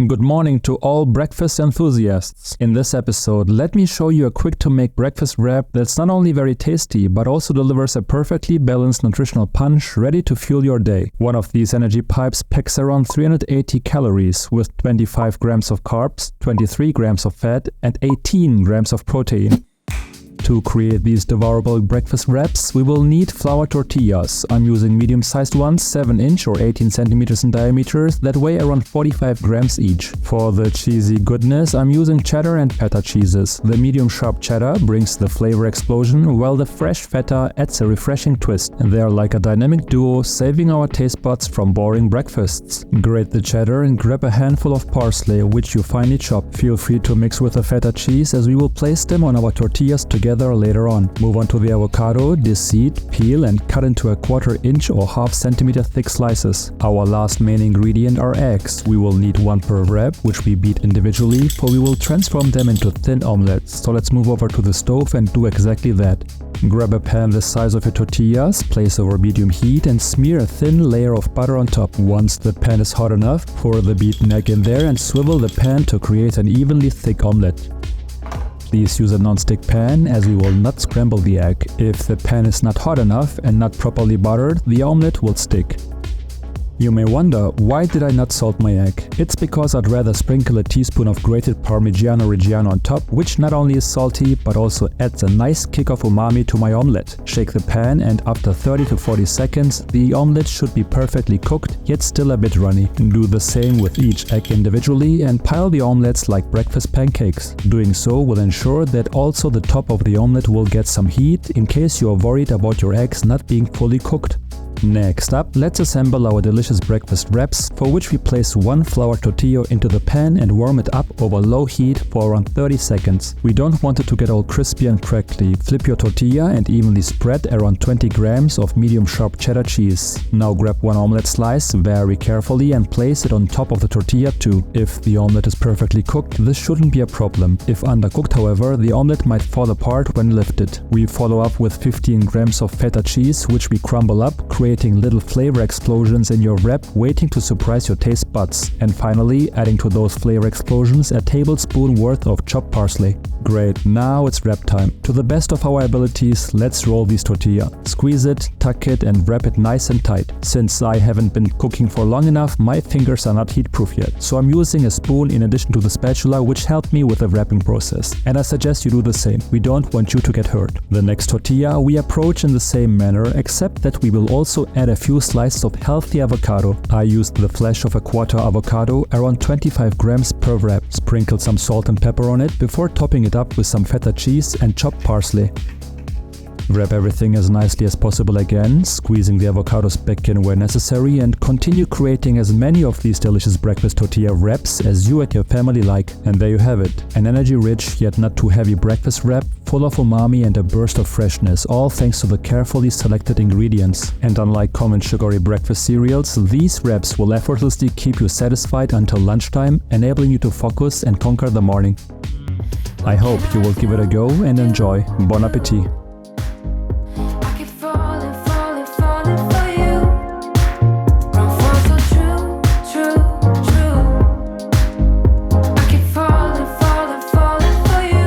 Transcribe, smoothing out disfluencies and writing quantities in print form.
Good morning to all breakfast enthusiasts. In this episode, let me show you a quick-to-make breakfast wrap that's not only very tasty, but also delivers a perfectly balanced nutritional punch ready to fuel your day. One of these energy pipes packs around 380 calories with 25 grams of carbs, 23 grams of fat, and 18 grams of protein. To create these devourable breakfast wraps, we will need flour tortillas. I'm using medium-sized ones, 7-inch or 18 centimeters in diameter, that weigh around 45 grams each. For the cheesy goodness, I'm using cheddar and Feta cheeses. The medium-sharp cheddar brings the flavor explosion, while the fresh Feta adds a refreshing twist. They are like a dynamic duo, saving our taste buds from boring breakfasts. Grate the cheddar and grab a handful of parsley, which you finely chop. Feel free to mix with the Feta cheese, as we will place them on our tortillas together later on. Move on to the avocado, deseed, peel and cut into a 1/4 inch or half centimeter thick slices. Our last main ingredient are eggs. We will need 1 per wrap, which we beat individually, for we will transform them into thin omelets. So let's move over to the stove and do exactly that. Grab a pan the size of your tortillas, place over medium heat and smear a thin layer of butter on top. Once the pan is hot enough, pour the beaten egg in there and swivel the pan to create an evenly thick omelet. Please use a non-stick pan, as we will not scramble the egg. If the pan is not hot enough and not properly buttered, the omelette will stick. You may wonder, why did I not salt my egg? It's because I'd rather sprinkle a teaspoon of grated Parmigiano on top, which not only is salty, but also adds a nice kick of umami to my omelette. Shake the pan and after 30 to 40 seconds, the omelette should be perfectly cooked, yet still a bit runny. Do the same with each egg individually and pile the omelettes like breakfast pancakes. Doing so will ensure that also the top of the omelette will get some heat, in case you are worried about your eggs not being fully cooked. Next up, let's assemble our delicious breakfast wraps, for which we place 1 flour tortilla into the pan and warm it up over low heat for around 30 seconds. We don't want it to get all crispy and crackly. Flip your tortilla and evenly spread around 20 grams of medium-sharp cheddar cheese. Now grab 1 omelette slice very carefully and place it on top of the tortilla too. If the omelette is perfectly cooked, this shouldn't be a problem. If undercooked, however, the omelette might fall apart when lifted. We follow up with 15 grams of Feta cheese, which we crumble up, creating little flavor explosions in your wrap, waiting to surprise your taste buds. And finally, adding to those flavor explosions a tablespoon worth of chopped parsley. Great, now it's wrap time. To the best of our abilities, let's roll these tortilla. Squeeze it, tuck it and wrap it nice and tight. Since I haven't been cooking for long enough, my fingers are not heat proof yet. So I'm using a spoon in addition to the spatula, which helped me with the wrapping process. And I suggest you do the same. We don't want you to get hurt. The next tortilla we approach in the same manner, except that we will also add a few slices of healthy avocado. I used the flesh of a 1/4 avocado, around 25 grams per wrap. Sprinkle some salt and pepper on it before topping it up with some Feta cheese and chopped parsley. Wrap everything as nicely as possible again, squeezing the avocados back in where necessary, and continue creating as many of these delicious breakfast tortilla wraps as you and your family like. And there you have it, an energy-rich yet not too heavy breakfast wrap, full of umami and a burst of freshness, all thanks to the carefully selected ingredients. And unlike common sugary breakfast cereals, these wraps will effortlessly keep you satisfied until lunchtime, enabling you to focus and conquer the morning. I hope you will give it a go and enjoy. Bon appétit!